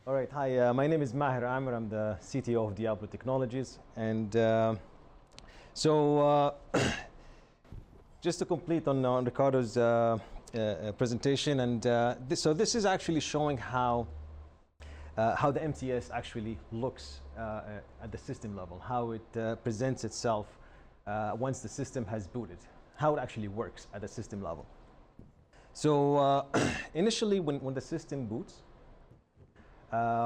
All right, hi, my name is Maher Amer. I'm the CTO of Diablo Technologies. And just to complete on Ricardo's presentation, and so this is actually showing how the MTS actually looks at the system level, how it presents itself once the system has booted, how it actually works at the system level. So initially, when the system boots,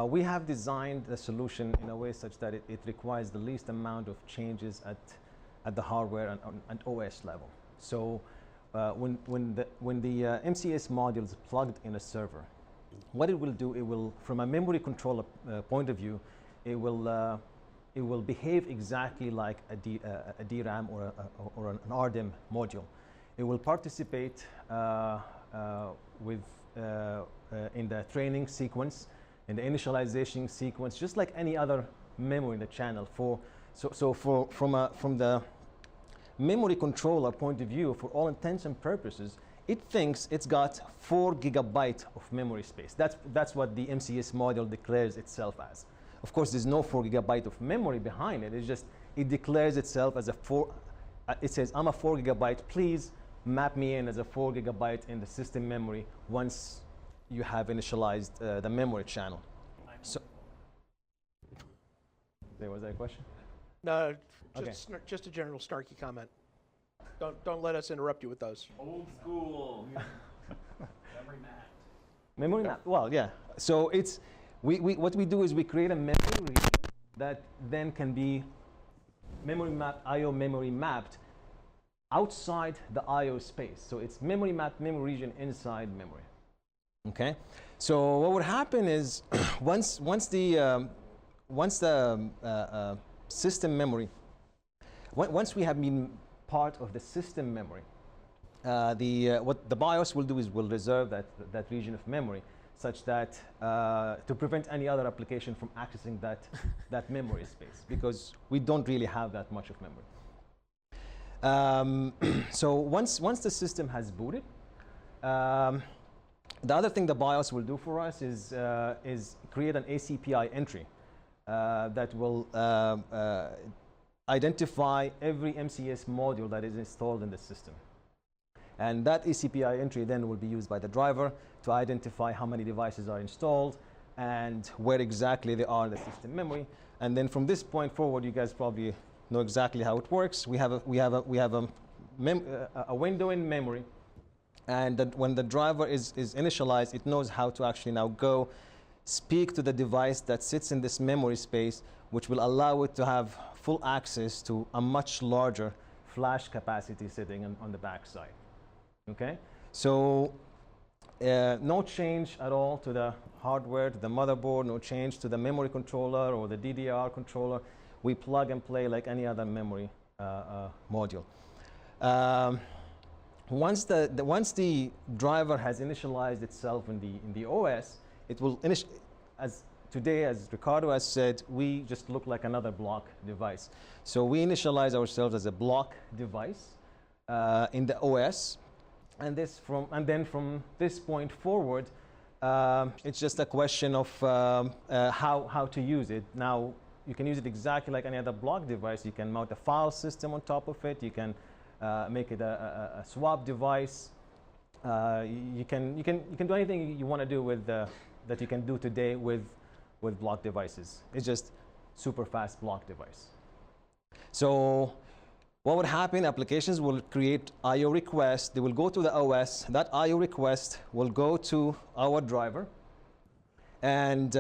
we have designed the solution in a way such that it requires the least amount of changes at the hardware and OS level. So when the MCS module is plugged in a server, what it will do, it will, from a memory controller point of view, it will behave exactly like a DRAM or an RDIMM module. It will participate in the training sequence, in the initialization sequence, just like any other memory in the channel. From the memory controller point of view, for all intents and purposes, it thinks it's got 4 GB of memory space. That's what the MCS module declares itself as. Of course, there's no 4 GB of memory behind it. It's just, it declares itself as a 4, it says, I'm a 4 GB, please map me in as a 4 GB in the system memory once you have initialized the memory channel. So, was that a question? No, Okay. just a general snarky comment. Don't let us interrupt you with those. Old school. Memory map. Memory map, well, yeah. So it's, what we do is we create a memory region that then can be IO memory mapped outside the IO space. So it's memory mapped memory region inside memory. Okay, so what would happen is once the system memory, once we have been part of the system memory, what the BIOS will do is will reserve that region of memory, such that to prevent any other application from accessing that memory space, because we don't really have that much of memory. So once the system has booted, the other thing the BIOS will do for us is create an ACPI entry that will identify every MCS module that is installed in the system. And that ACPI entry then will be used by the driver to identify how many devices are installed and where exactly they are in the system memory. And then from this point forward, you guys probably know exactly how it works. We have a window in memory. And when the driver is initialized, it knows how to actually now go speak to the device that sits in this memory space, which will allow it to have full access to a much larger flash capacity sitting on the back side. Okay? So no change at all to the hardware, to the motherboard, no change to the memory controller or the DDR controller. We plug and play like any other memory module. Once the driver has initialized itself in the OS, it will as today, as Ricardo has said, we just look like another block device. So we initialize ourselves as a block device in the OS, and then from this point forward, it's just a question of how to use it. Now, you can use it exactly like any other block device. You can mount a file system on top of it. You can make it a swap device. You can do anything you want to do with that you can do today with block devices. It's just super fast block device. So what would happen? Applications will create IO requests. They will go to the OS. That IO request will go to our driver. And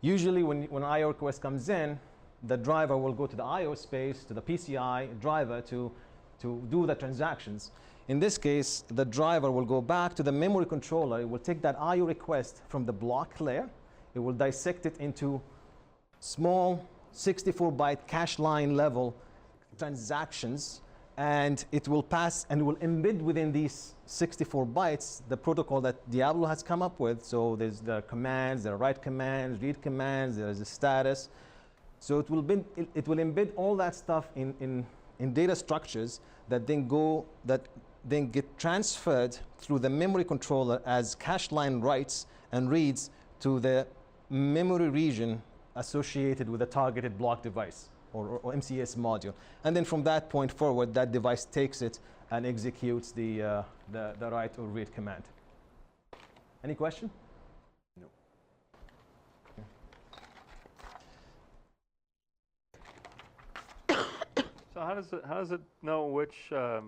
usually when IO request comes in, the driver will go to the IO space, to the PCI driver to do the transactions. In this case, the driver will go back to the memory controller. It will take that IO request from the block layer. It will dissect it into small 64-byte cache line level transactions, and it will pass and will embed within these 64 bytes the protocol that Diablo has come up with. So there's the commands, there are write commands, read commands, there's a status. So it will embed all that stuff in data structures that then get transferred through the memory controller as cache line writes and reads to the memory region associated with a targeted block device or MCS module. And then from that point forward, that device takes it and executes the write or read command. Any question? No. So how does it know which? What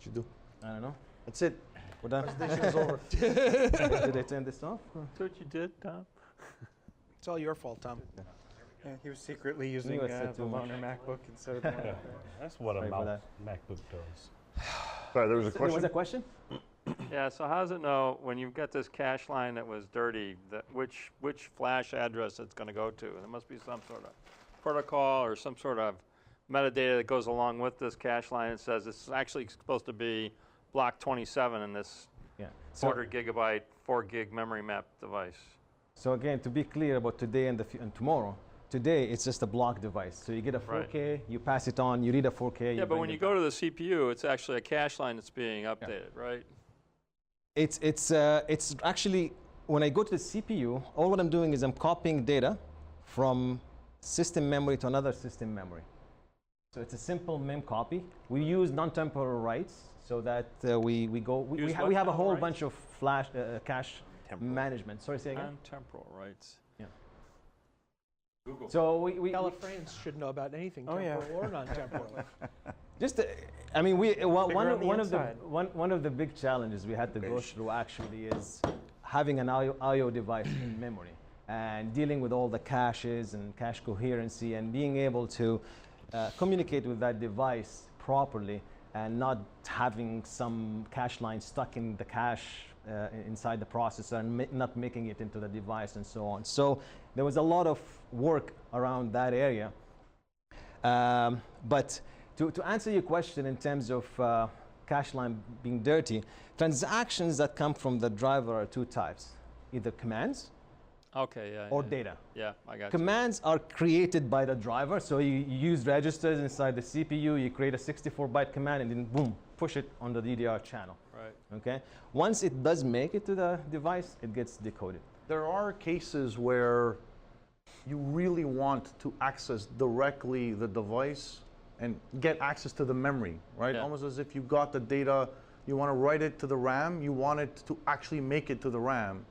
you do? I don't know. That's it. We're done. Presentation is over. Did I turn this off? That's what you did, Tom. It's all your fault, Tom. Yeah, he was secretly using I said the too much. loaner MacBook instead of the one. That's what a Sorry for that. MacBook does. Sorry, there was a There was question? a question? Yeah. So how does it know when you've got this cache line that was dirty, that which flash address it's going to go to? There must be some sort of protocol or some sort of metadata that goes along with this cache line and says it's actually supposed to be block 27 in this Yeah. 400 gigabyte, 4 gig memory map device. So again, to be clear about today and tomorrow, today it's just a block device. So you get a 4K, you pass it on, you read a 4K. Yeah, but when you go to the CPU, it's actually a cache line that's being updated, right? It's actually, when I go to the CPU, all what I'm doing is I'm copying data from system memory to another system memory. So it's a simple mem copy. We use non-temporal writes so that we have a whole writes? bunch of flash cache management. Sorry, say again? Non-temporal rights. Google. So we Californians should know about anything Oh, yeah. temporal or non-temporal. just, I mean, one on the of the inside. one of the big challenges we had to go through actually is having an IO device in memory and dealing with all the caches and cache coherency and being able to communicate with that device properly and not having some cache line stuck in the cache inside the processor and not making it into the device and so on. So there was a lot of work around that area. But to answer your question in terms of cache line being dirty, transactions that come from the driver are two types, either commands Okay, yeah. or yeah. data. Yeah, I got you. Commands are created by the driver, so you use registers inside the CPU, you create a 64-byte command and then boom, push it on the DDR channel. Right. Okay? Once it does make it to the device, it gets decoded. There are cases where you really want to access directly the device and get access to the memory, right? Yeah. Almost as if you got the data, you want to write it to the RAM, you want it to actually make it to the RAM.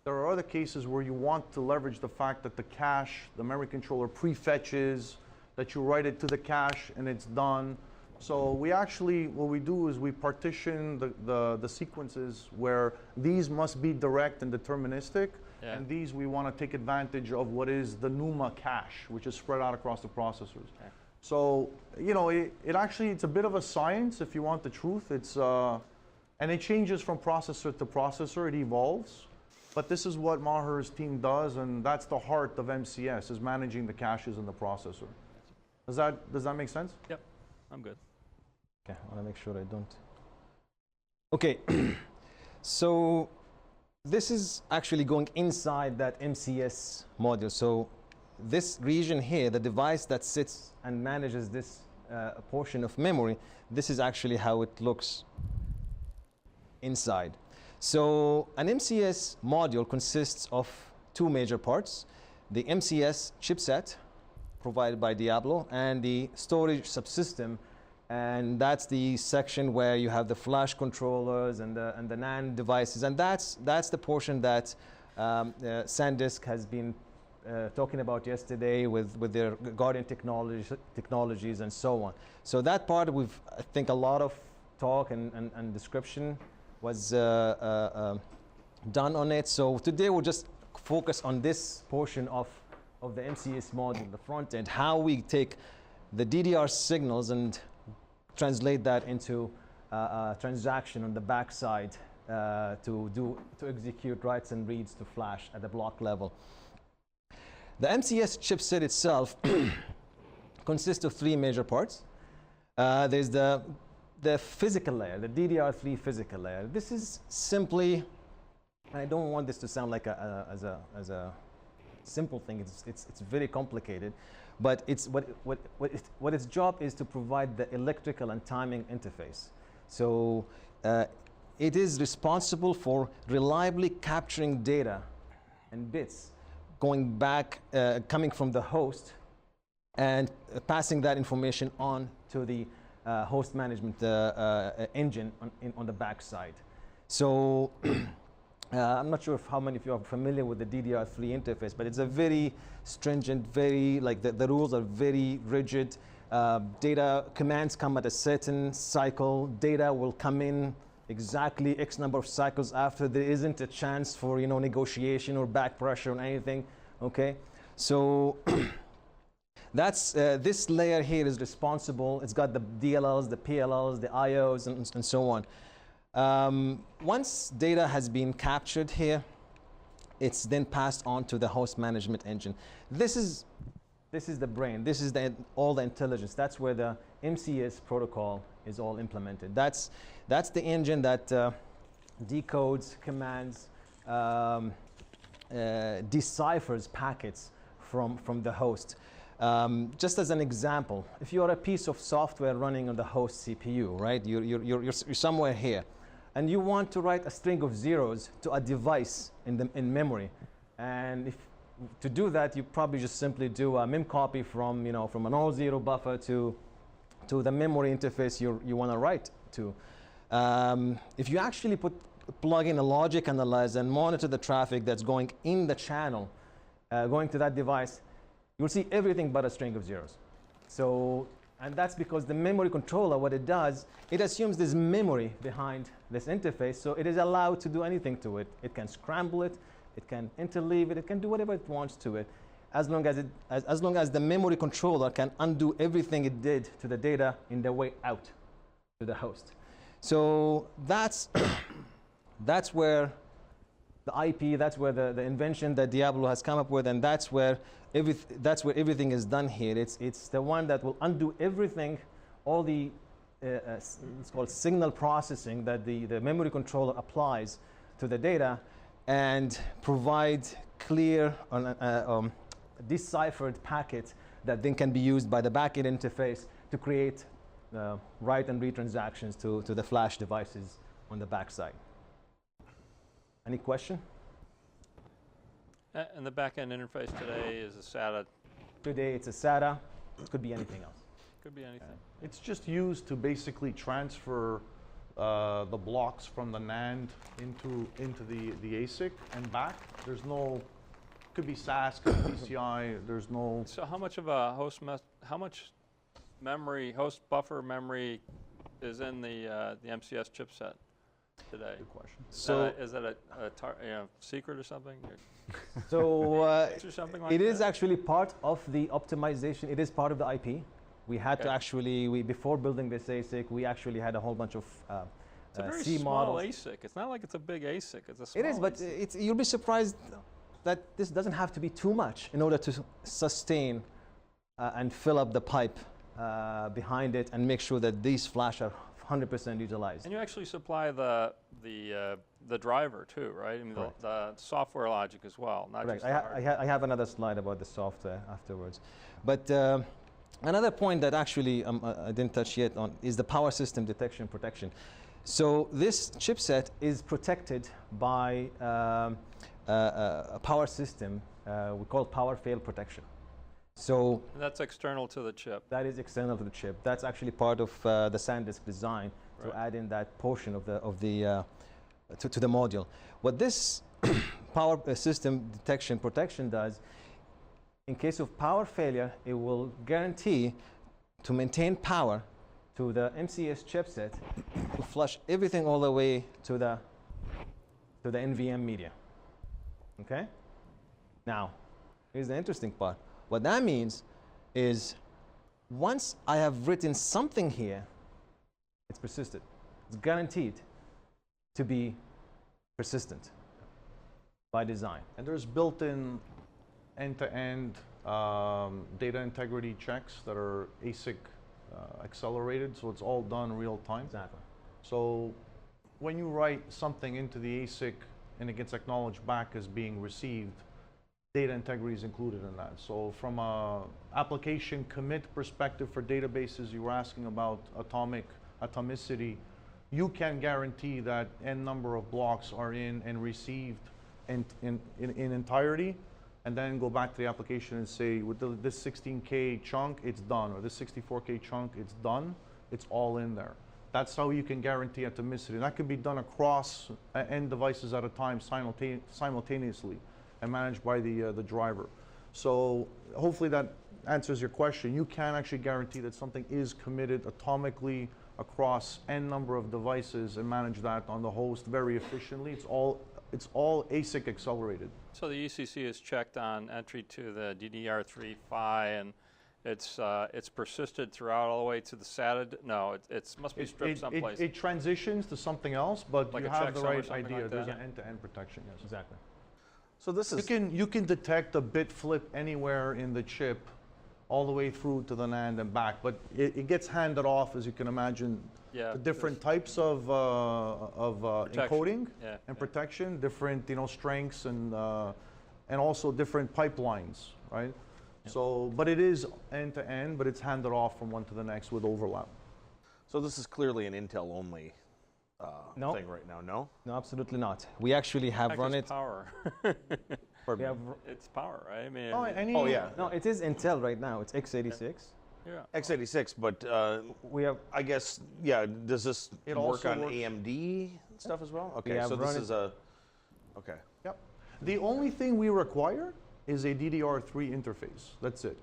There are other cases where you want to leverage the fact that the cache, the memory controller prefetches, that you write it to the cache and it's done. So we actually, what we do is we partition the sequences where these must be direct and deterministic, Yeah. and these we want to take advantage of what is the NUMA cache, which is spread out across the processors. Okay. So, you know, it actually, it's a bit of a science if you want the truth. It's, and it changes from processor to processor, it evolves. But this is what Maher's team does, and that's the heart of MCS, is managing the caches in the processor. Does that make sense? Yep, I'm good. Okay, I want to make sure I don't. Okay, so this is actually going inside that MCS module. So this region here, the device that sits and manages this portion of memory, this is actually how it looks inside. So an MCS module consists of two major parts: the MCS chipset provided by Diablo and the storage subsystem. And that's the section where you have the flash controllers and the NAND devices. And that's the portion that SanDisk has been talking about yesterday with their Guardian technologies and so on. So that part, I think a lot of talk and description was done on it. So today we'll just focus on this portion of the MCS module, the front end, how we take the DDR signals and translate that into a transaction on the backside to execute writes and reads to flash at the block level. The MCS chipset itself consists of three major parts. There's the physical layer, the DDR3 physical layer. This is simply, I don't want this to sound like as a simple thing. It's very complicated. But it's what its job is to provide the electrical and timing interface. So it is responsible for reliably capturing data and bits going back, coming from the host, and passing that information on to the host management engine on the back side. So I'm not sure if how many of you are familiar with the DDR3 interface, but it's a very stringent, very, like the rules are very rigid. Data commands come at a certain cycle. Data will come in exactly X number of cycles after. There isn't a chance for negotiation or back pressure or anything. Okay, so that's this layer here is responsible. It's got the DLLs, the PLLs, the IOs, and so on. Once data has been captured here, it's then passed on to the host management engine. This is the brain. This is all the intelligence. That's where the MCS protocol is all implemented. That's the engine that decodes, commands, deciphers packets from the host. Just as an example, if you are a piece of software running on the host CPU, right? You're somewhere here, and you want to write a string of zeros to a device in memory, and to do that, you probably just simply do a mem copy from an all zero buffer to the memory interface you want to write to. If you actually plug in a logic analyzer and monitor the traffic that's going in the channel, going to that device, you'll see everything but a string of zeros. So, and that's because the memory controller, what it does, it assumes there's memory behind this interface, so it is allowed to do anything to it. It can scramble it, it can interleave it, it can do whatever it wants to it, as long as the memory controller can undo everything it did to the data in the way out to the host. So that's that's where the IP, that's where the invention that Diablo has come up with, and that's where everything is done here. It's the one that will undo everything, all the it's called signal processing that the memory controller applies to the data, and provide clear deciphered packets that then can be used by the backend interface to create write and read transactions to the flash devices on the backside. Any question? And the back-end interface today is a SATA. Today it's a SATA. It could be anything else. Could be anything. It's just used to basically transfer the blocks from the NAND into the ASIC and back. There's no, could be SAS, could be PCI. There's no. So how much of a how much memory, host buffer memory, is in the MCS chipset today? Good question. So is that a secret or something? So Or something like it is that? actually part of the optimization. It is part of the IP. We had to Okay. actually, before building this ASIC, we actually had a whole bunch of It's a very C small models. ASIC. It's not like it's a big ASIC. It's a small It is, but ASIC. you'll be surprised that this doesn't have to be too much in order to sustain and fill up the pipe behind it and make sure that these flash are 100% utilized. And you actually supply the driver too, right? I mean, Correct. the software logic as well, not Correct. just the hardware. I have another slide about the software afterwards. But another point that actually I didn't touch yet on is the power system detection protection. So this chipset is protected by a power system we call power fail protection. So And that's external to the chip. that is external to the chip. That's actually part of the SanDisk design to Right. add in that portion of the to the module. What this power system detection protection does, in case of power failure, it will guarantee to maintain power to the MCS chipset to flush everything all the way to the NVM media. Okay? Now, here's the interesting part. What that means is once I have written something here, it's persistent. It's guaranteed to be persistent by design. And there's built-in end-to-end data integrity checks that are ASIC accelerated, so it's all done real time. Exactly. So when you write something into the ASIC and it gets acknowledged back as being received, data integrity is included in that. So from a application commit perspective for databases, you were asking about atomicity. You can guarantee that n number of blocks are in and received in entirety. and then go back to the application and say, with this 16K chunk, it's done, or this 64K chunk, it's done. It's all in there. That's how you can guarantee atomicity. And that can be done across n devices at a time simultaneously and managed by the driver. So hopefully that answers your question. You can actually guarantee that something is committed atomically across n number of devices and manage that on the host very efficiently. It's all ASIC accelerated. So the ECC is checked on entry to the DDR3 PHY, and it's persisted throughout all the way to the SATA. No, it must be stripped someplace. It transitions to something else, but Like you a have the checksum or right something idea. like There's that? an end-to-end protection. Yes. Exactly. So this is You can detect a bit flip anywhere in the chip, all the way through to the NAND and back, but it gets handed off, as you can imagine. Yeah, The different types of encoding Yeah, and yeah. protection, different strengths and also different pipelines, right? So, but it is end to end, but it's handed off from one to the next with overlap. so this is clearly an Intel only No. thing right now. No, No, absolutely not. We actually have Heck, run it's it. power. We have, It's power, right? I mean, Oh yeah, no, it is Intel right now. It's x86. yeah. x86. But We have I guess Does this It work also on works- AMD stuff as well? Okay, have so this run is a okay. Yep. The only thing we require is a DDR3 interface. That's it.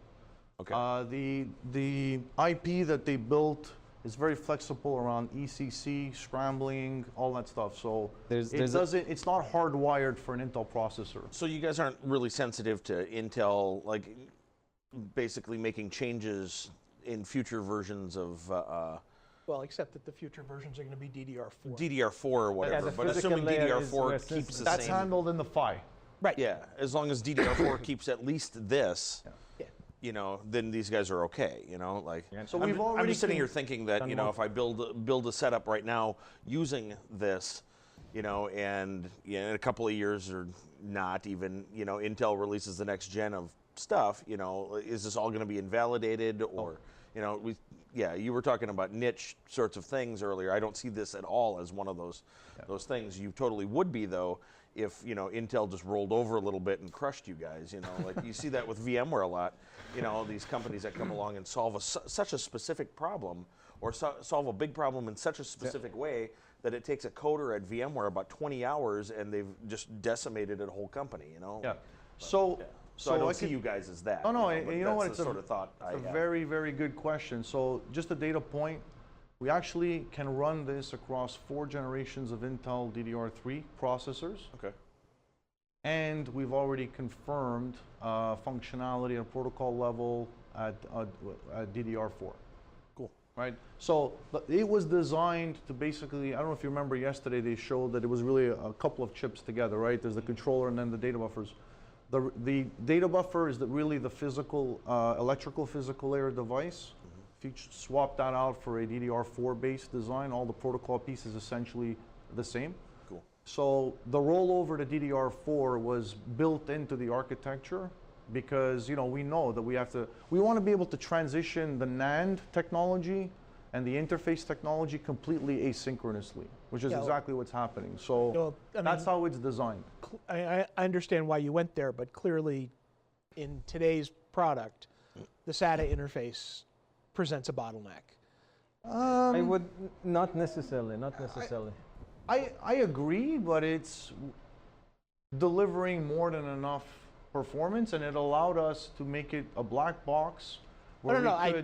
Okay. The IP that they built is very flexible around ECC, scrambling, all that stuff. So it's not hardwired for an Intel processor. So you guys aren't really sensitive to Intel, like basically making changes in future versions of Well, except that the future versions are going to be DDR4. DDR4 or whatever. the But physical assuming layer is DDR4 where keeps the That's same. handled in the PHY. Right. Yeah, as long as DDR4 keeps at least this, Yeah. then these guys are okay. Like. So I'm, we've I'm already just sitting here thinking that done more. if I build a setup right now using this, and in a couple of years or not even, Intel releases the next gen of stuff. Is this all going to be invalidated or, you were talking about niche sorts of things earlier. I don't see this at all as one of those things. You totally would be though. If Intel just rolled over a little bit and crushed you guys, like you see that with VMware a lot. These companies that come along and solve such a specific problem, or solve a big problem in such a specific way that it takes a coder at VMware about 20 hours, and they've just decimated a whole company. Yeah. So I don't see you guys as that. No, but you know what? that's the sort of thought I It's a have. very, very good question. So just a data point, we actually can run this across 4 generations of Intel DDR3 processors. Okay. And we've already confirmed functionality at protocol level at DDR4. Cool. Right? So it was designed to basically, I don't know if you remember yesterday, they showed that it was really a couple of chips together, right? There's the controller and then the data buffers. The data buffer is really the physical, electrical physical layer device. If you swap that out for a DDR4 based design, all the protocol pieces essentially the same. Cool. So the rollover to DDR4 was built into the architecture because we know that we want to be able to transition the NAND technology and the interface technology completely asynchronously, which is exactly what's happening. So that's how it's designed. I understand why you went there, but clearly in today's product, the SATA interface presents a bottleneck. I would not necessarily. I agree, but it's delivering more than enough performance, and it allowed us to make it a black box. I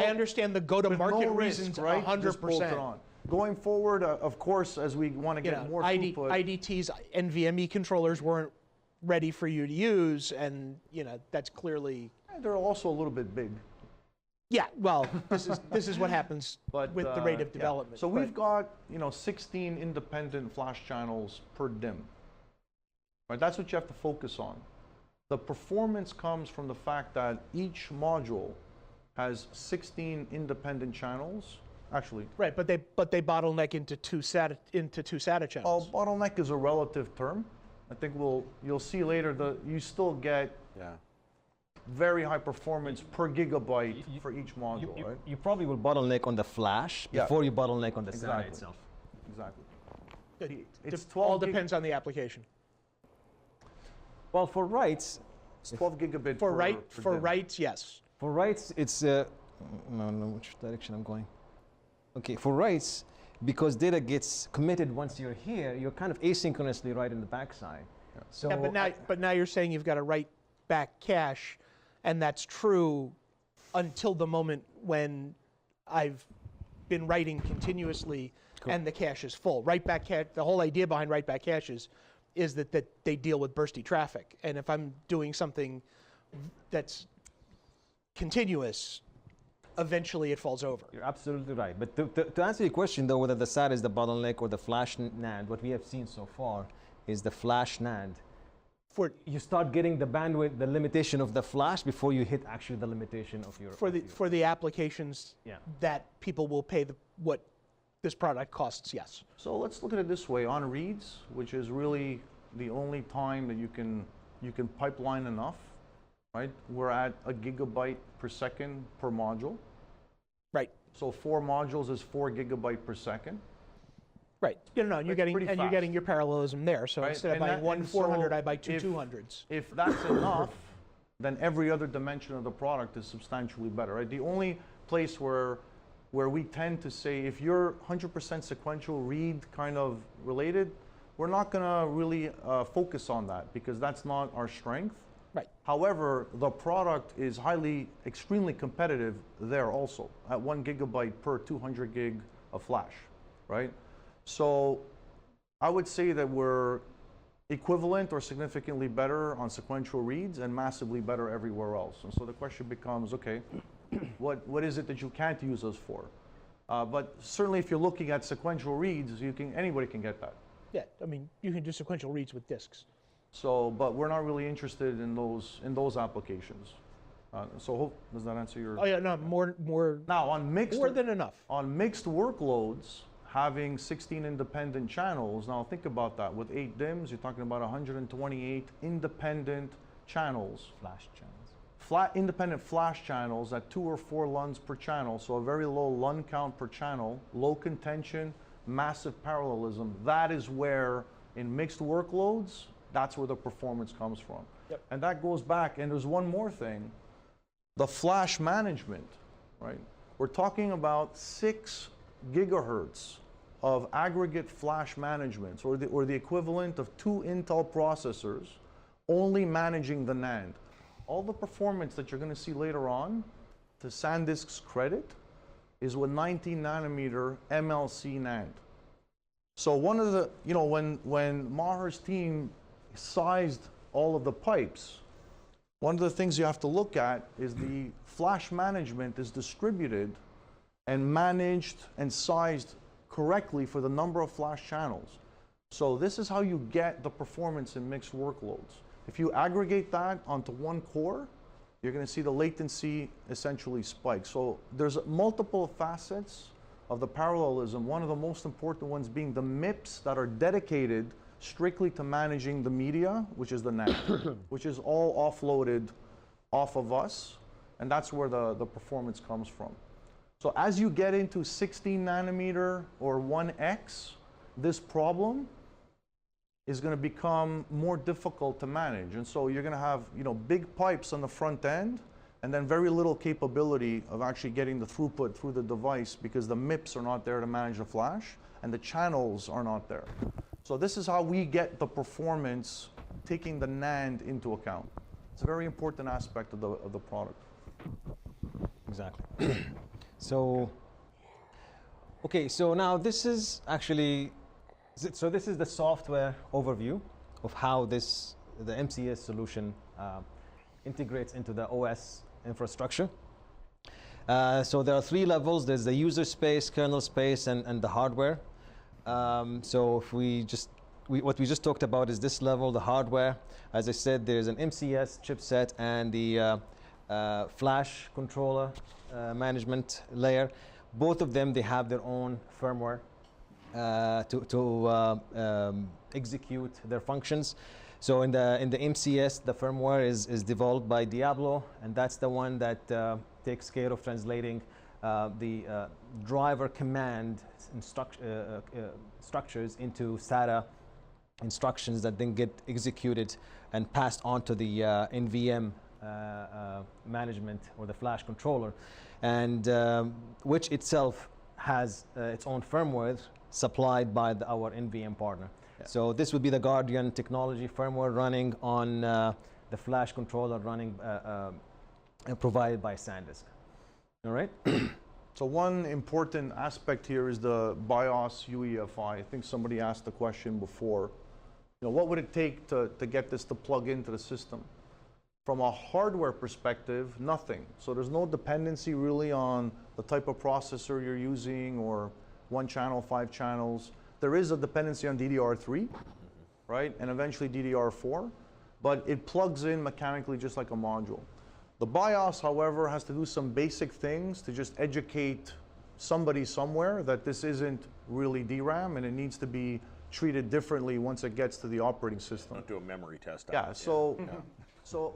understand the go-to-market reasons, right? Just bolt it 100%. on. Going forward, of course, as we want to get more throughput. IDT's NVMe controllers weren't ready for you to use, and that's clearly. They're also a little bit big. Yeah, well, this is what happens But, with the rate of development. So we've got 16 independent flash channels per DIMM. Right, that's what you have to focus on. The performance comes from the fact that each module has 16 independent channels. Actually, right, but they bottleneck into two SATA channels. bottleneck is a relative term. I think you'll see later that you still get very high performance per gigabyte for each module, right? You probably will bottleneck on the flash before you bottleneck on the SATA itself. Exactly. It It's all 12 gig. depends on the application. Well, for writes, It's 12 gigabit For per for DIMM. writes, yes. for writes, it's no, which direction I'm going. Okay, for writes, because data gets committed once you're here, you're kind of asynchronously right in the backside. So Yeah, but now you're saying you've got to write back cache, and that's true until the moment when I've been writing continuously and the cache is full. Write back cache. The whole idea behind write back caches is that they deal with bursty traffic, and if I'm doing something that's continuous, eventually it falls over. You're absolutely right. But to answer your question, though, whether the SATA is the bottleneck or the flash NAND, what we have seen so far is the flash NAND. You start getting the bandwidth, the limitation of the flash before you hit actually the limitation of your. For the applications Yeah. that people will pay what this product costs, yes. So let's look at it this way. On reads, which is really the only time that you can pipeline enough, right? We're at a gigabyte per second per module. Right. So 4 modules is 4 gigabyte per second. Right. You know, and you're That's getting pretty fast. your parallelism there. So Right, instead of and buying that- one and 400, so I buy two if- 200s. If that's enough, then every other dimension of the product is substantially better, right? The only place where we tend to say if you're 100% sequential read kind of related, we're not going to really focus on that because that's not our strength. Right. However, the product is extremely competitive there also at 1 gigabyte per 200 gig of flash, right? So I would say that we're equivalent or significantly better on sequential reads and massively better everywhere else. And so the question becomes, okay, what is it that you can't use us for? But certainly if you're looking at sequential reads, anybody can get that. Yeah, I mean, you can do sequential reads with disks. So, but we're not really interested in those applications. Does that answer your? Oh yeah, no, more Now on mixed more than enough. on mixed workloads, having 16 independent channels. Now think about that. With 8 DIMMs, you're talking about 128 independent channels. Flash channels. Independent flash channels at 2 or 4 LUNs per channel, so a very low LUN count per channel, low contention, massive parallelism. That is where, in mixed workloads, that's where the performance comes from. Yep. And that goes back, and there's one more thing, the flash management, right? We're talking about 6 gigahertz of aggregate flash management, or the equivalent of 2 Intel processors only managing the NAND. All the performance that you're going to see later on, to SanDisk's credit, is with 19 nanometer MLC NAND. So one of the, when Maher's team sized all of the pipes, one of the things you have to look at is the flash management is distributed and managed and sized correctly for the number of flash channels. So this is how you get the performance in mixed workloads. If you aggregate that onto one core, you're going to see the latency essentially spike. So there's multiple facets of the parallelism. One of the most important ones being the MIPS that are dedicated strictly to managing the media, which is the NAND, which is all offloaded off of us, and that's where the performance comes from. So as you get into 16 nanometer or 1X, this problem is going to become more difficult to manage. And so you're going to have, big pipes on the front end and then very little capability of actually getting the throughput through the device because the MIPS are not there to manage the flash and the channels are not there. So this is how we get the performance taking the NAND into account. It's a very important aspect of the product. Exactly. So now this is actually, so this is the software overview of how the MCS solution integrates into the OS infrastructure. So there are 3 levels. There's the user space, kernel space, and the hardware. So if what we just talked about is this level, the hardware. As I said, there's an MCS chipset and the flash controller management layer. Both of them, they have their own firmware to execute their functions. So in the MCS, the firmware is developed by Diablo, and that's the one that takes care of translating the driver command structures into SATA instructions that then get executed and passed on to the NVM management or the flash controller, and which itself has its own firmware supplied by our NVM partner. Yeah. So this would be the Guardian technology firmware running on the flash controller running provided by SanDisk. All right. So one important aspect here is the BIOS UEFI. I think somebody asked the question before. You know, what would it take to get this to plug into the system? From a hardware perspective, nothing. So there's no dependency really on the type of processor you're using or 1 channel, 5 channels. There is a dependency on DDR3, right? And eventually DDR4, but it plugs in mechanically just like a module. The BIOS, however, has to do some basic things to just educate somebody somewhere that this isn't really DRAM and it needs to be treated differently once it gets to the operating system. Don't do a memory test. Yeah, so,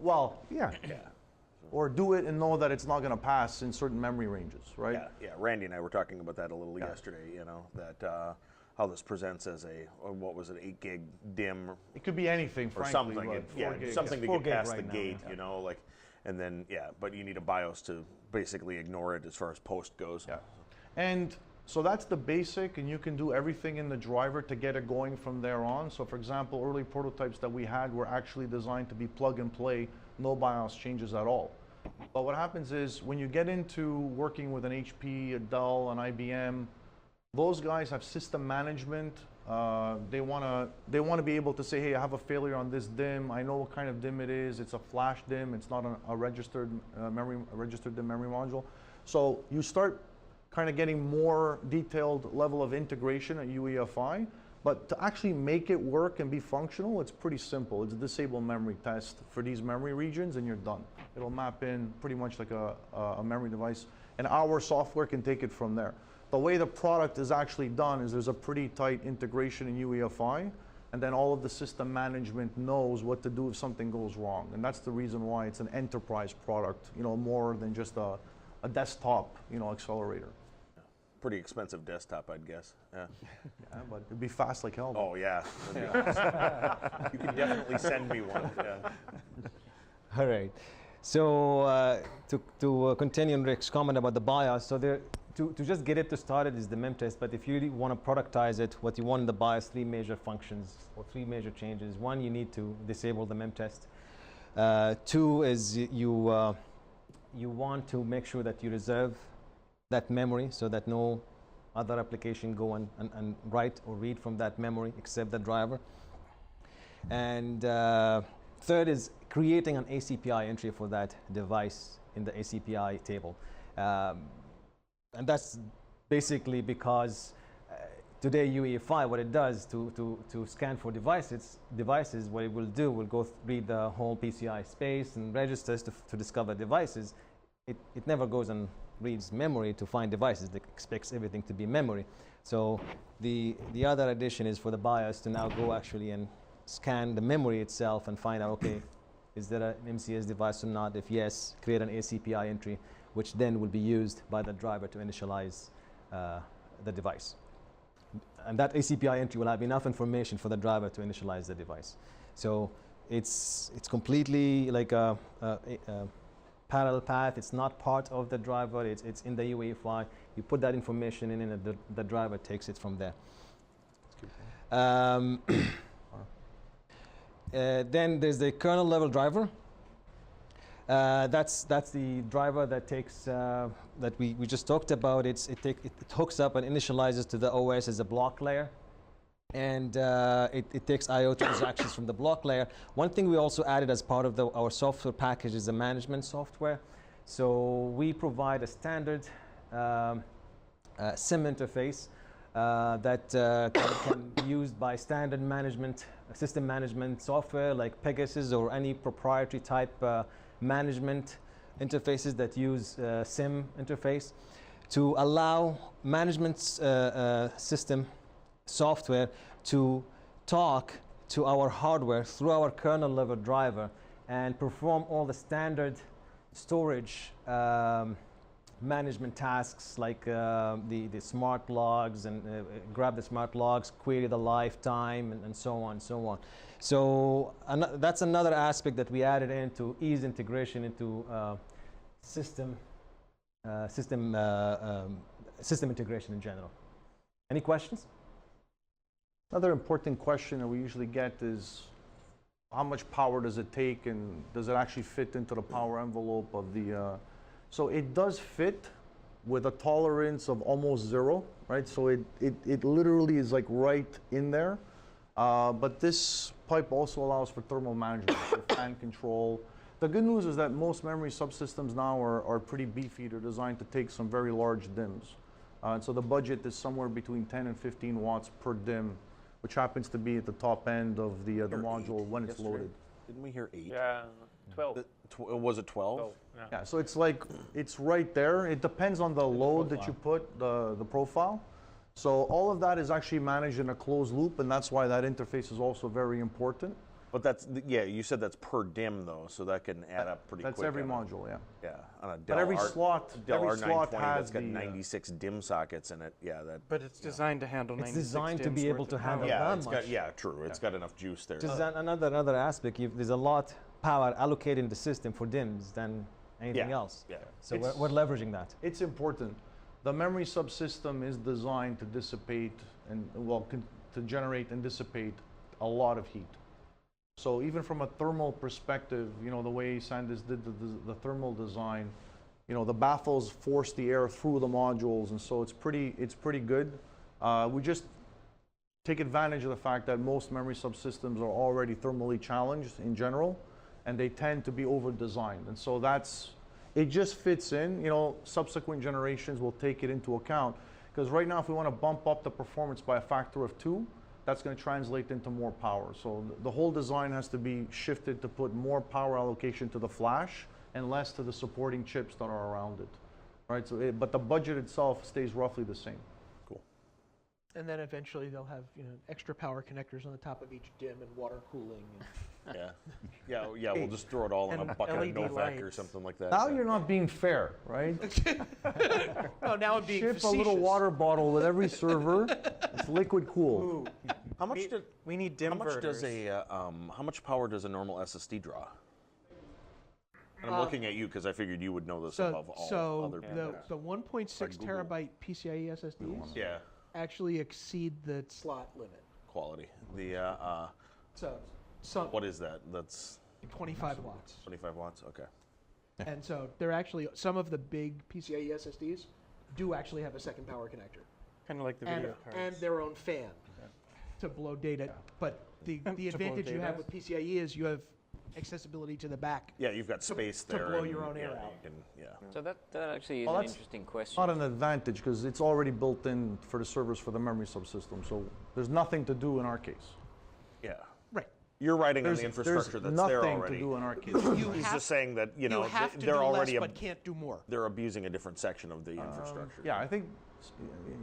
well, yeah. Or do it and know that it's not going to pass in certain memory ranges, right? Yeah. Randy and I were talking about that a little yesterday, you know, that how this presents as what was it, 8 gig DIMM? It could be anything, or frankly. something. Something to get past the gate, now, you know, like, and then, but you need a BIOS to basically ignore it as far as post goes. Yeah. And so that's the basic, and you can do everything in the driver to get it going from there on. So for example, early prototypes that we had were actually designed to be plug and play, no BIOS changes at all. But what happens is when you get into working with an HP, a Dell, an IBM, those guys have system management. They want to be able to say, hey, I have a failure on this DIMM. I know what kind of DIMM it is. It's a flash DIMM. It's not a registered DIMM memory module. So you start kind of getting more detailed level of integration at UEFI. But to actually make it work and be functional, it's pretty simple. It's a disable memory test for these memory regions, and you're done. It'll map in pretty much like a memory device, and our software can take it from there. The way the product is actually done is there's a pretty tight integration in UEFI, and then all of the system management knows what to do if something goes wrong. And that's the reason why it's an enterprise product, you know, more than just a desktop, you know, accelerator. Pretty expensive desktop, I'd guess. Yeah. Yeah, but it'd be fast like hell. Oh yeah. You can definitely send me one. Yeah. All right. So to continue on Rick's comment about the BIOS, so to just get it started is the mem test, but if you really want to productize it, what you want in the BIOS, 3 major functions or 3 major changes. 1, you need to disable the mem test. 2 is you want to make sure that you reserve that memory so that no other application go and write or read from that memory except the driver. And 3rd is creating an ACPI entry for that device in the ACPI table. And that's basically because today UEFI, what it does to scan for devices, what it will do will go read the whole PCI space and registers to discover devices. It never goes and reads memory to find devices. It expects everything to be memory. So the other addition is for the BIOS to now go actually and scan the memory itself and find out, okay, is there an MCS device or not? If yes, create an ACPI entry, which then will be used by the driver to initialize the device. And that ACPI entry will have enough information for the driver to initialize the device. So it's completely like a parallel path. It's not part of the driver. It's in the UEFI. You put that information in, and the driver takes it from there. Then there's the kernel level driver. That's the driver that takes that we just talked about. It hooks up and initializes to the OS as a block layer, and it takes I/O transactions from the block layer. One thing we also added as part of our software package is the management software. So we provide a standard SIM interface that can be used by standard system management software like Pegasus or any proprietary type management interfaces that use SIM interface to allow management system software to talk to our hardware through our kernel level driver and perform all the standard storage management tasks like the smart logs and grab the smart logs, query the lifetime, and so on and so on. So that's another aspect that we added in to ease integration into system integration in general. Any questions? Another important question that we usually get is how much power does it take, and does it actually fit into the power envelope of the so it does fit with a tolerance of almost 0, right? So it literally is like right in there. But this pipe also allows for thermal management, for fan control. The good news is that most memory subsystems now are pretty beefy. They're designed to take some very large DIMMs. And so the budget is somewhere between 10 and 15 watts per DIMM, which happens to be at the top end of the module when it's loaded. Didn't we hear 8? Yeah, 12. Was it 12? Yeah, so it's like, it's right there. It depends on the load that you put, the profile. So all of that is actually managed in a closed loop, and that's why that interface is also very important. But that's, yeah, you said that's per DIMM though, so that can add up pretty quick. That's every module, yeah. Yeah, on a Dell But every slot R920 has that's got the, 96 DIMM sockets in it. Yeah, that. But it's designed to handle 96 It's designed to DIMMs be able worth to of handle power. Yeah, that it's much. got, yeah, true. It's got enough juice there. Just another aspect. There's a lot power allocated in the system for DIMMs than anything else. Yeah. So we're leveraging that. it's important. The memory subsystem is designed to dissipate and, well, to generate and dissipate a lot of heat. So even from a thermal perspective, you know, the way Sandis did the thermal design, you know, the baffles force the air through the modules, and so it's pretty good. We just take advantage of the fact that most memory subsystems are already thermally challenged in general, and they tend to be over-designed. And so it just fits in. You know, subsequent generations will take it into account, because right now if we want to bump up the performance by a factor of 2, that's going to translate into more power. So the whole design has to be shifted to put more power allocation to the flash and less to the supporting chips that are around it. Right? So but the budget itself stays roughly the same. Cool. And then eventually they'll have, you know, extra power connectors on the top of each DIMM and water cooling. Yeah. Yeah, we'll just throw it all in a And bucket LED of Novak or lights. something like that. Now you're not being fair, right? Oh, now I'm being Ship facetious. a little water bottle with every server. It's liquid cool. Ooh, How much we need DIMM how much does inverters. how much power does a normal SSD draw? And I'm looking at you because I figured you would know this above all other people. the 1.6 terabyte PCIe SSDs Yeah, actually exceed the slot limit. quality. The So what is that? That's 25 watts. 25 watts. Okay. And so they're actually, some of the big PCIe SSDs do actually have a second power connector. Kind of like the And, video cards. and their own fan to blow data. But the blow advantage you data. have with PCIe is you have accessibility to the back. Yeah, you've got space to there. blow and, your own air yeah, out. you can- So that actually is Well, an that's interesting question. Not an advantage because it's already built in for the servers for the memory subsystem. So there's nothing to do in our case. yeah. Right. You're writing on There's the infrastructure that's nothing there already. to do in our case. He's just saying that You have to they're do already less, but can't do more. they're abusing a different section of the infrastructure. Yeah, I think,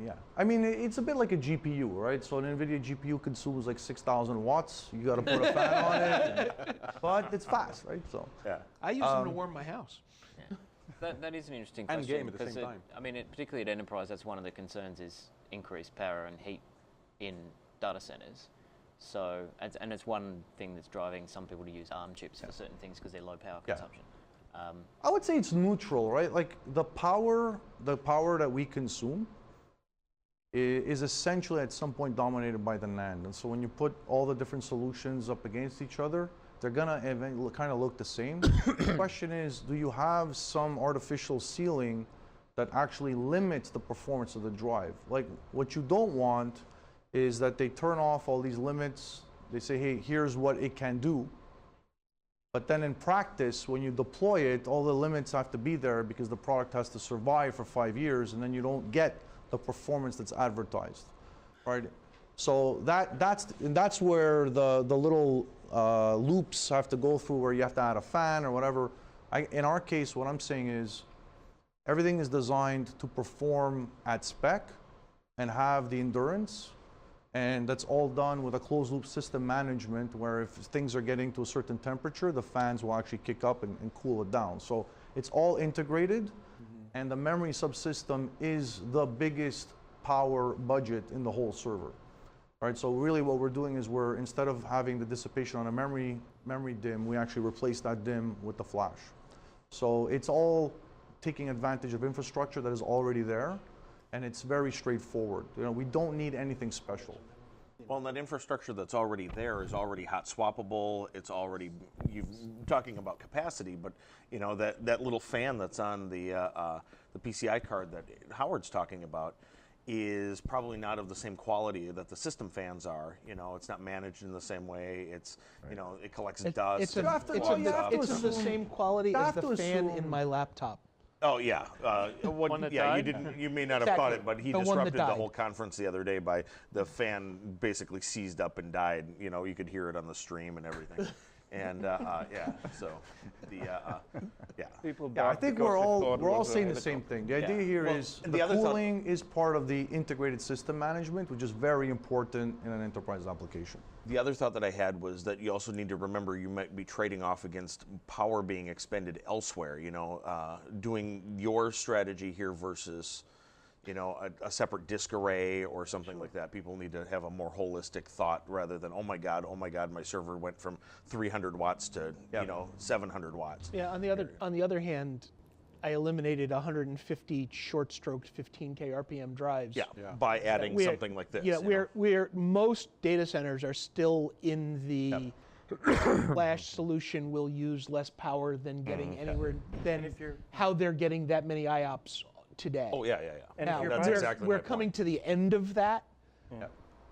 yeah. I mean, it's a bit like a GPU, right? So an NVIDIA GPU consumes like 6,000 watts. You got to put a fan on it, but it's fast, right? So Yeah. I use them to warm my house. That is an interesting And question. game at the same time. I mean, particularly at enterprise, that's one of the concerns is increased power and heat in data centers. So, and it's one thing that's driving some people to use ARM chips for certain things because they're low power Yeah. consumption. I would say it's neutral, right? Like the power that we consume is essentially at some point dominated by the NAND. And so when you put all the different solutions up against each other, they're gonna kind of look the same. The question is, do you have some artificial ceiling that actually limits the performance of the drive? Like what you don't want is that they turn off all these limits. They say, hey, here's what it can do. But then in practice, when you deploy it, all the limits have to be there because the product has to survive for 5 years, and then you don't get the performance that's advertised, right? So that's where the little loops have to go through, where you have to add a fan or whatever. In our case, what I'm saying is everything is designed to perform at spec and have the endurance. And that's all done with a closed loop system management, where if things are getting to a certain temperature, the fans will actually kick up and cool it down. So it's all integrated. and the memory subsystem is the biggest power budget in the whole server. All right, so really what we're doing is instead of having the dissipation on a memory DIMM, we actually replace that DIMM with the flash. So it's all taking advantage of infrastructure that is already there, and it's very straightforward. You know, we don't need anything special. Well, and that infrastructure that's already there is already hot swappable. It's already, you're talking about capacity, but you know that little fan that's on the PCI card that Howard's talking about is probably not of the same quality that the system fans are. You know, it's not managed in the same way. It's, you know, it collects dust. It's of the same quality as the fan in my laptop. Oh yeah, you may not have caught it, but he disrupted the whole conference the other day by the fan basically seized up and died. You know, you could hear it on the stream and everything. And yeah, so the Yeah, I think we're all saying the same thing. The idea here is the cooling is part of the integrated system management, which is very important in an enterprise application. The other thought that I had was that you also need to remember you might be trading off against power being expended elsewhere. You know, doing your strategy here versus, you know, a separate disk array or something like that. People need to have a more holistic thought rather than, oh my God, my server went from 300 watts to you know 700 watts. Yeah. On the other hand, I eliminated 150 short-stroked 15K RPM drives. Yeah. By adding something like this. Yeah. Where most data centers are still in the flash solution will use less power than getting anywhere than how they're getting that many IOPS today. Oh yeah. And now, that's exactly we're coming to the end of that,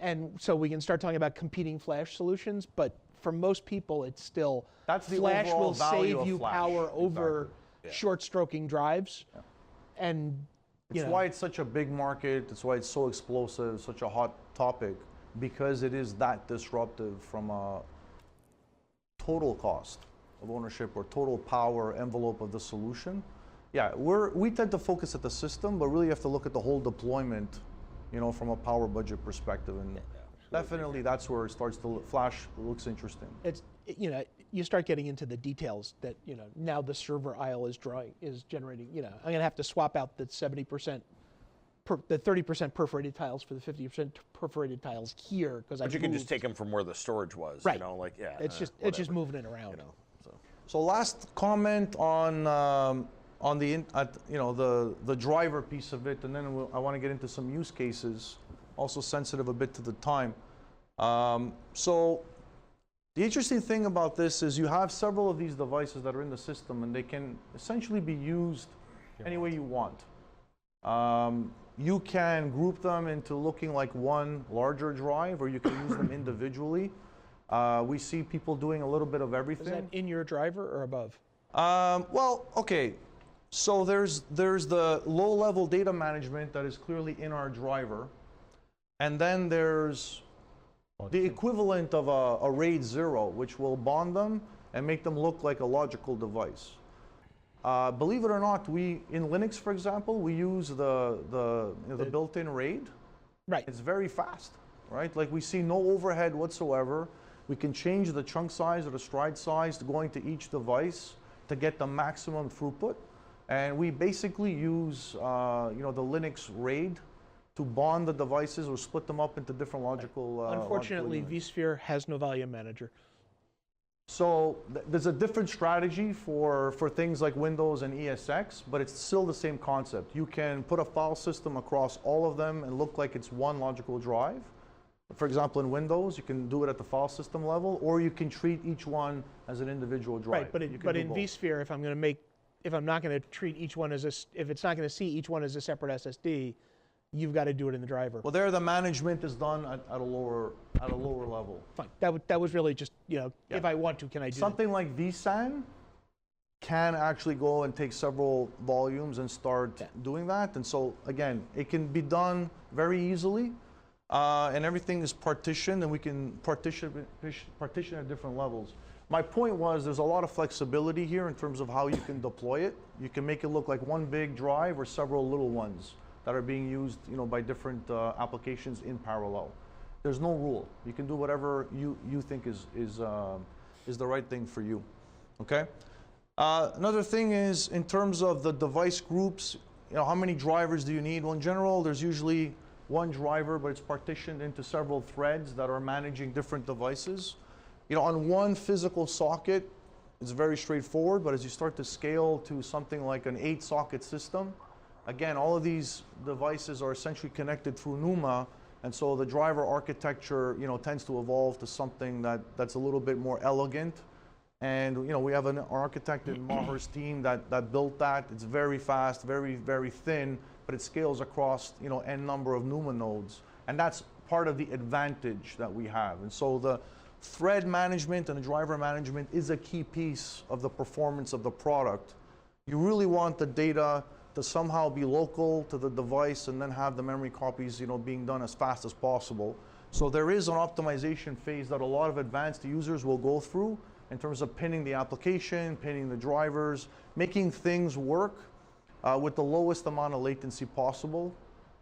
and so we can start talking about competing flash solutions. But for most people, it's still flash will save you power over short-stroking drives, and it's why it's such a big market. It's why it's so explosive, such a hot topic, because it is that disruptive from a total cost of ownership or total power envelope of the solution. Yeah, we tend to focus at the system, but really you have to look at the whole deployment, you know, from a power budget perspective, and definitely that's where it starts to flash looks interesting. You know, you start getting into the details that, you know, now the server aisle is generating. You know, I'm going to have to swap out the 70%, the 30% perforated tiles for the 50% perforated tiles here because But you can just take them from where the storage was. Right. You know, like it's just moving it around. You know, so last comment on the the driver piece of it, and then I want to get into some use cases, also sensitive a bit to the time. So the interesting thing about this is you have several of these devices that are in the system, and they can essentially be used any way you want. You can group them into looking like one larger drive, or you can use them individually. We see people doing a little bit of everything. Is that in your driver or above? Well, okay. So there's the low-level data management that is clearly in our driver, and then there's the equivalent of a RAID 0, which will bond them and make them look like a logical device. Believe it or not, in Linux, for example, we use the built-in RAID. Right. It's very fast, right? Like we see no overhead whatsoever. We can change the chunk size or the stride size going to each device to get the maximum throughput. And we basically use the Linux RAID to bond the devices or split them up into different logical. Unfortunately, logical vSphere has no volume manager. So there's a different strategy for things like Windows and ESX, but it's still the same concept. You can put a file system across all of them and look like it's one logical drive. For example, in Windows, you can do it at the file system level, or you can treat each one as an individual drive. Right, but in vSphere, if I'm not going to treat each one if it's not going to see each one as a separate SSD, you've got to do it in the driver. Well, there the management is done at a lower level. Fine. That was really just, if I want to, can I do something like vSAN can actually go and take several volumes and start doing that. And so again, it can be done very easily, and everything is partitioned, and we can partition at different levels. My point was there's a lot of flexibility here in terms of how you can deploy it. You can make it look like one big drive or several little ones that are being used, by different applications in parallel. There's no rule. You can do whatever you think is the right thing for you. Okay. Another thing is in terms of the device groups. how many drivers do you need? Well, in general, there's usually one driver, but it's partitioned into several threads that are managing different devices. On one physical socket, it's very straightforward, but as you start to scale to something like an 8-socket system, again, all of these devices are essentially connected through NUMA, and so the driver architecture, tends to evolve to something that's a little bit more elegant. And we have an architect in Maher's team that built that. It's very fast, very, very thin, but it scales across n number of NUMA nodes, and that's part of the advantage that we have. And so the thread management and the driver management is a key piece of the performance of the product. You really want the data to somehow be local to the device and then have the memory copies being done as fast as possible. So there is an optimization phase that a lot of advanced users will go through in terms of pinning the application, pinning the drivers, making things work with the lowest amount of latency possible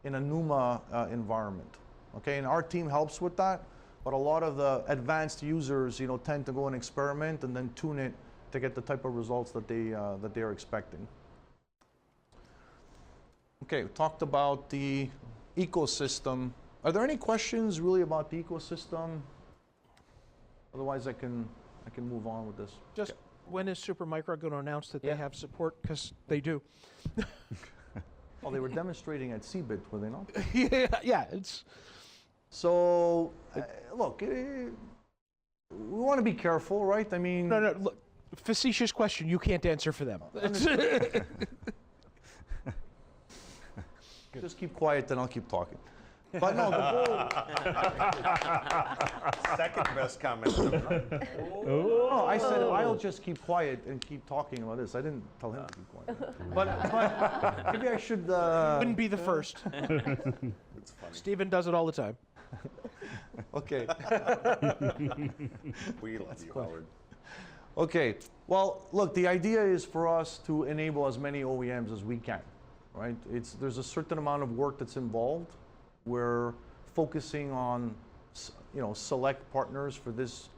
in a NUMA environment. Okay, and our team helps with that, but a lot of the advanced users tend to go and experiment and then tune it to get the type of results that they are expecting. Okay, we talked about the ecosystem. Are there any questions really about the ecosystem? Otherwise, I can move on with this. Just when is Supermicro going to announce that they have support? Because they do. Oh, they were demonstrating at CeBIT, were they not? Yeah, it's. So, look, we want to be careful, right? I mean. No, look, facetious question. You can't answer for them. Just keep quiet, then I'll keep talking. But no, the whole. Second best comment. No, I said I'll just keep quiet and keep talking about this. I didn't tell him to keep quiet. But maybe I should. Wouldn't be the first. It's funny. Stephen does it all the time. Okay. We love you, Howard. Okay. Well, look, the idea is for us to enable as many OEMs as we can, right? There's a certain amount of work that's involved. We're focusing on, select partners for this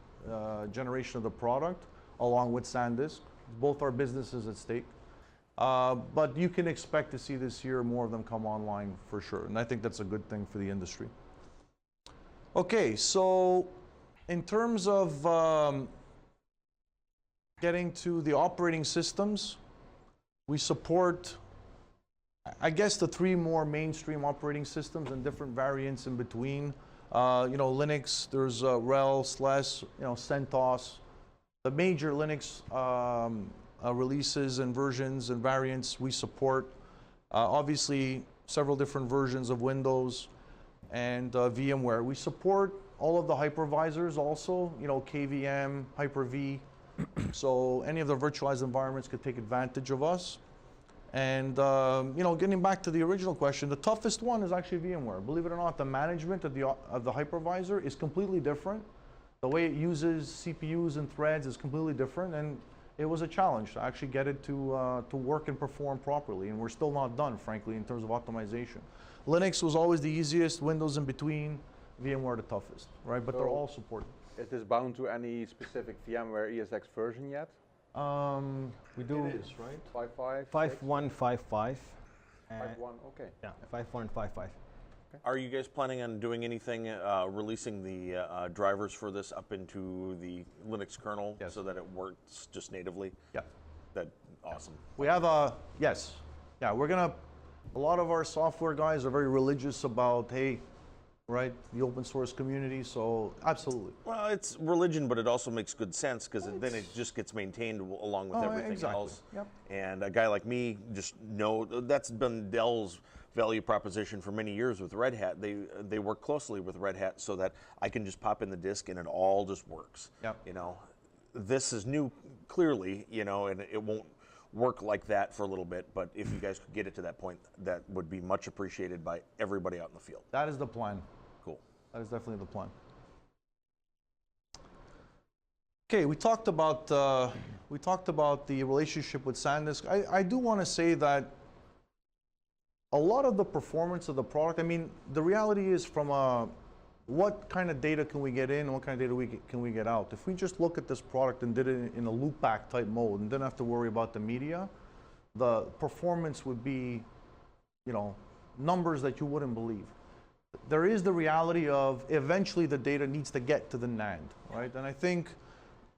generation of the product, along with SanDisk. Both our businesses at stake. But you can expect to see this year more of them come online for sure, and I think that's a good thing for the industry. Okay, so in terms of getting to the operating systems, we support, I guess, the 3 more mainstream operating systems and different variants in between. Linux, there's RHEL, SLES, CentOS. The major Linux releases and versions and variants we support. Obviously, several different versions of Windows and VMware. We support all of the hypervisors also, KVM, Hyper-V. So any of the virtualized environments could take advantage of us. And getting back to the original question, the toughest one is actually VMware. Believe it or not, the management of the hypervisor is completely different. The way it uses CPUs and threads is completely different, and it was a challenge to actually get it to work and perform properly. And we're still not done, frankly, in terms of optimization. Linux was always the easiest, Windows in between, VMware the toughest, right? But they're all supported. Is this bound to any specific VMware ESX version yet? We do. It is, right? 5.5? 5.1.5.5. 5.1, okay. Yeah, 5.4 and 5.5. Are you guys planning on doing anything, releasing the drivers for this up into the Linux kernel so that it works just natively? Yeah. Awesome. We have yes. Yeah, a lot of our software guys are very religious about, hey, right, the open source community, so absolutely. Well, it's religion, but it also makes good sense because then it just gets maintained along with everything else. Yep. And a guy like me just that's been Dell's value proposition for many years with Red Hat. They work closely with Red Hat so that I can just pop in the disk and it all just works. Yep. This is new, clearly, and it won't work like that for a little bit, but if you guys could get it to that point, that would be much appreciated by everybody out in the field. That is the plan. Cool. That is definitely the plan. Okay, we talked about the relationship with SanDisk. I do want to say that a lot of the performance of the product, I mean, the reality is from what kind of data can we get in and what kind of data can we get out? If we just look at this product and did it in a loopback type mode and didn't have to worry about the media, the performance would be numbers that you wouldn't believe. There is the reality of eventually the data needs to get to the NAND, right? And I think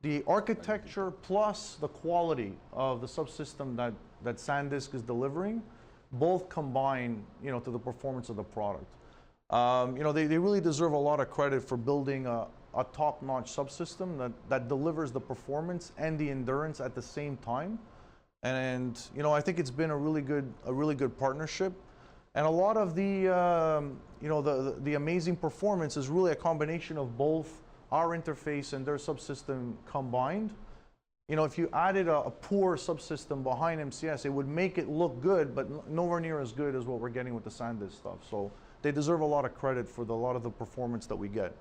the architecture plus the quality of the subsystem that SanDisk is delivering both combine, to the performance of the product. They really deserve a lot of credit for building a top-notch subsystem that delivers the performance and the endurance at the same time. And I think it's been a really good partnership. And a lot of the the amazing performance is really a combination of both our interface and their subsystem combined. If you added a poor subsystem behind MCS, it would make it look good, but nowhere near as good as what we're getting with the SanDisk stuff. So they deserve a lot of credit for a lot of the performance that we get.